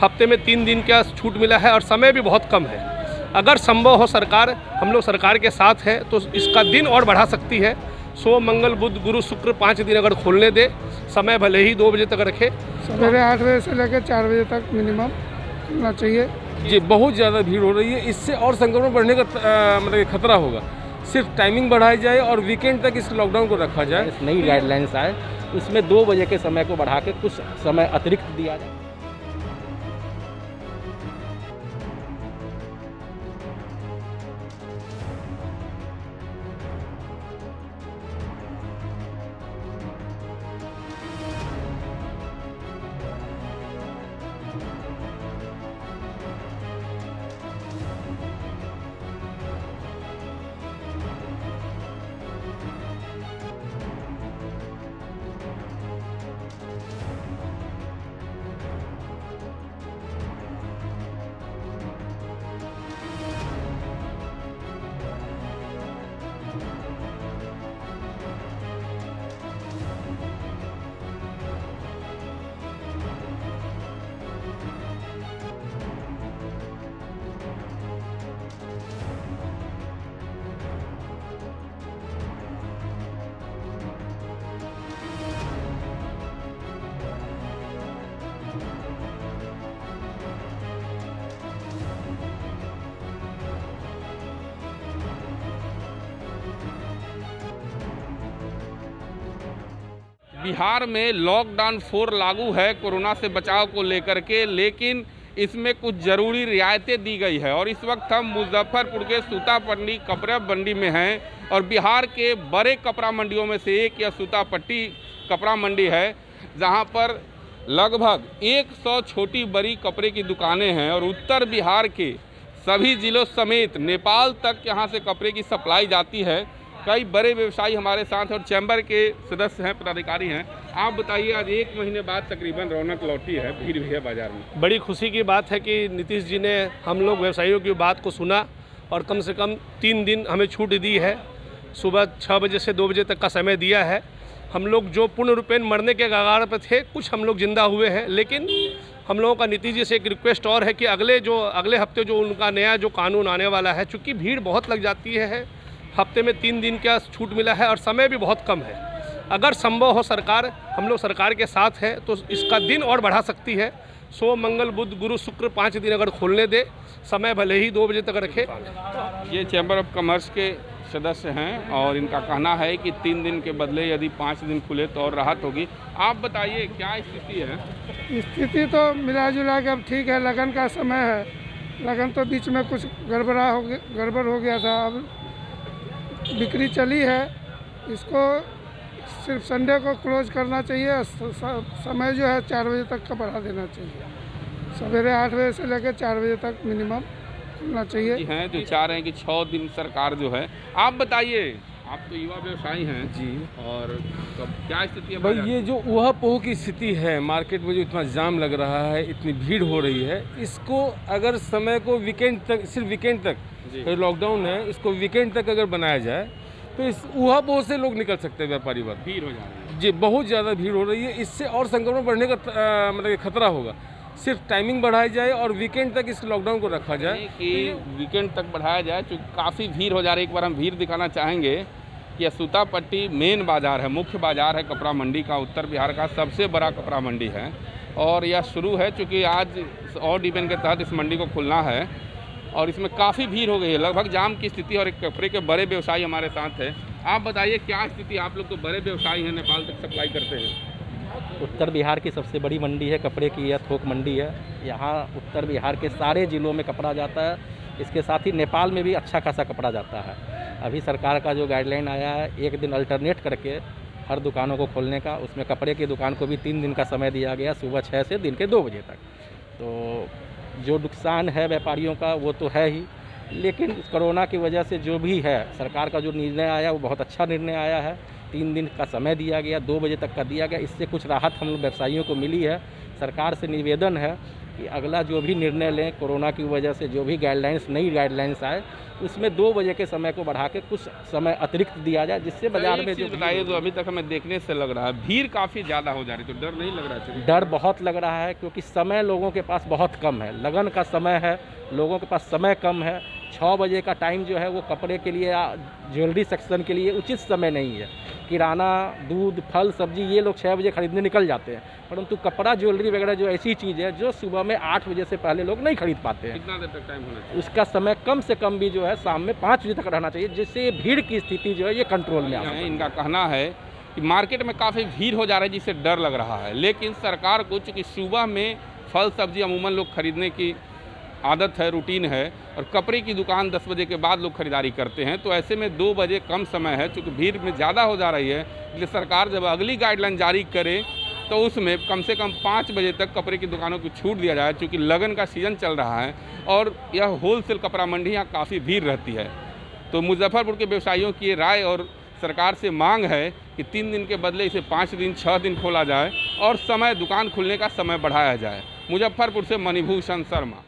हफ्ते में 3 दिन का छूट मिला है और समय भी बहुत कम है। अगर संभव हो सरकार, हम लोग सरकार के साथ है तो इसका दिन और बढ़ा सकती है। सोम मंगल बुध गुरु शुक्र 5 दिन अगर खोलने दे, समय भले ही 2 बजे तक रखे, सवेरे 8 बजे से लेकर 4 बजे तक मिनिमम खुलना चाहिए। जी बहुत ज़्यादा भीड़ हो रही है, इससे और संक्रमण बढ़ने का मतलब खतरा होगा। सिर्फ टाइमिंग बढ़ाई जाए और वीकेंड तक इस लॉकडाउन को रखा जाए। इस नई गाइडलाइंस आए उसमें 2 बजे के समय को बढ़ा के कुछ समय अतिरिक्त दिया जाए। बिहार में लॉकडाउन 4 लागू है कोरोना से बचाव को लेकर के, लेकिन इसमें कुछ ज़रूरी रियायतें दी गई है। और इस वक्त हम मुजफ्फरपुर के सूतापट्टी कपड़ा मंडी में हैं और बिहार के बड़े कपड़ा मंडियों में से एक यह सूतापट्टी कपड़ा मंडी है, जहां पर लगभग 100 छोटी बड़ी कपड़े की दुकानें हैं और उत्तर बिहार के सभी जिलों समेत नेपाल तक यहाँ से कपड़े की सप्लाई जाती है। कई बड़े व्यवसायी हमारे साथ और चैम्बर के सदस्य हैं, पदाधिकारी हैं। आप बताइए, आज 1 महीने बाद तकरीबन रौनक लौटी है, भीड़ भी है बाजार में। बड़ी खुशी की बात है कि नीतीश जी ने हम लोग व्यवसायियों की बात को सुना और कम से कम 3 दिन हमें छूट दी है। सुबह 6 बजे से 2 बजे तक का समय दिया है। हम लोग जो पूर्ण रूपेण मरने के कगार पर थे, कुछ हम लोग जिंदा हुए हैं, लेकिन हम लोगों का नीतीश जी से एक रिक्वेस्ट और है कि अगले हफ्ते जो उनका नया जो कानून आने वाला है, चूँकि भीड़ बहुत लग जाती है, हफ्ते में 3 दिन का छूट मिला है और समय भी बहुत कम है। अगर संभव हो सरकार, हम लोग सरकार के साथ है तो इसका दिन और बढ़ा सकती है। सोम मंगल बुध गुरु शुक्र 5 दिन अगर खोलने दे, समय भले ही 2 बजे तक रखे। ये चैम्बर ऑफ कॉमर्स के सदस्य हैं और इनका कहना है कि 3 दिन के बदले यदि 5 दिन खुले तो और राहत होगी। आप बताइए क्या स्थिति है? स्थिति तो मिला जुला के अब ठीक है। लगन का समय है, लगन तो बीच में कुछ गड़बड़ हो गया था। अब बिक्री चली है, इसको सिर्फ संडे को क्लोज करना चाहिए। समय जो है 4 बजे तक का बढ़ा देना चाहिए। सवेरे 8 बजे से लेकर 4 बजे तक मिनिमम खुलना चाहिए। हैं जो चाह रहे हैं कि 6 दिन सरकार जो है। आप बताइए, आप तो युवा व्यवसायी हैं जी, और क्या स्थिति है भाई ये जो ऊहा-पोह की स्थिति है, मार्केट में जो इतना जाम लग रहा है, इतनी भीड़ हो रही है, इसको अगर समय को वीकेंड तक, सिर्फ वीकेंड तक, लॉकडाउन है, इसको वीकेंड तक अगर बनाया जाए तो इस ऊहा-पोह से लोग निकल सकते हैं, व्यापारी वर्ग। भीड़ हो जा रही है। जी बहुत ज़्यादा भीड़ हो रही है, इससे और संक्रमण बढ़ने का मतलब खतरा होगा। सिर्फ टाइमिंग बढ़ाई जाए और वीकेंड तक इस लॉकडाउन को रखा जाए कि वीकेंड तक बढ़ाया जाए, चूँकि काफ़ी भीड़ हो जा रही है। एक बार हम भीड़ दिखाना चाहेंगे कि यह सूतापट्टी मेन बाज़ार है, मुख्य बाज़ार है कपड़ा मंडी का, उत्तर बिहार का सबसे बड़ा कपड़ा मंडी है और यह शुरू है। चूँकि आज ऑड इवन के तहत इस मंडी को खुलना है और इसमें काफ़ी भीड़ हो गई है, लगभग जाम की स्थिति। और एक कपड़े के बड़े व्यवसायी हमारे साथ हैं। आप बताइए क्या स्थिति, आप लोग तो बड़े व्यवसायी हैं, नेपाल तक सप्लाई करते हैं। उत्तर बिहार की सबसे बड़ी मंडी है, कपड़े की यह थोक मंडी है। यहाँ उत्तर बिहार के सारे ज़िलों में कपड़ा जाता है, इसके साथ ही नेपाल में भी अच्छा खासा कपड़ा जाता है। अभी सरकार का जो गाइडलाइन आया है, 1 दिन अल्टरनेट करके हर दुकानों को खोलने का, उसमें कपड़े की दुकान को भी 3 दिन का समय दिया गया, सुबह 6 से दिन के 2 बजे तक। तो जो नुकसान है व्यापारियों का वो तो है ही, लेकिन कोरोना की वजह से जो भी है, सरकार का जो निर्णय आया वो बहुत अच्छा निर्णय आया है। 3 दिन का समय दिया गया, 2 बजे तक का दिया गया, इससे कुछ राहत हम लोग व्यवसायियों को मिली है। सरकार से निवेदन है कि अगला जो भी निर्णय लें, कोरोना की वजह से जो भी गाइडलाइंस, नई गाइडलाइंस आए, उसमें 2 बजे के समय को बढ़ा के कुछ समय अतिरिक्त दिया जाए, जिससे बाजार में जो बताइए, जो अभी तक हमें देखने से लग रहा है भीड़ काफ़ी ज़्यादा हो जा रही, तो डर नहीं लग रहा है? डर बहुत लग रहा है, क्योंकि समय लोगों के पास बहुत कम है, लगन का समय है, लोगों के पास समय कम है। 6 बजे का टाइम जो है वो कपड़े के लिए या ज्वेलरी सेक्शन के लिए उचित समय नहीं है। किराना, दूध, फल, सब्जी ये लोग 6 बजे खरीदने निकल जाते हैं, परंतु कपड़ा, ज्वेलरी वगैरह जो ऐसी चीज़ है जो सुबह में 8 बजे से पहले लोग नहीं खरीद पाते हैं। कितना देर तक टाइम होना चाहिए? उसका समय कम से कम भी जो है शाम में 5 बजे तक रहना चाहिए, जिससे भीड़ की स्थिति जो है ये कंट्रोल में आ सके। इनका कहना है कि मार्केट में काफ़ी भीड़ हो जा रही है, जिससे डर लग रहा है, लेकिन सरकार को चूँकि सुबह में फल सब्जी अमूमन लोग खरीदने की आदत है, रूटीन है, और कपड़े की दुकान 10 बजे के बाद लोग खरीदारी करते हैं, तो ऐसे में 2 बजे कम समय है, चूँकि भीड़ में ज़्यादा हो जा रही है, इसलिए सरकार जब अगली गाइडलाइन जारी करे तो उसमें कम से कम 5 बजे तक कपड़े की दुकानों को छूट दिया जाए, चूँकि लगन का सीज़न चल रहा है और यह होलसेल कपड़ा मंडी यहाँ काफ़ी भीड़ रहती है। तो मुजफ्फरपुर के व्यवसायियों की ये राय और सरकार से मांग है कि 3 दिन के बदले इसे 5 दिन, 6 दिन खोला जाए और समय, दुकान खुलने का समय बढ़ाया जाए। मुजफ्फरपुर से मणिभूषण शर्मा।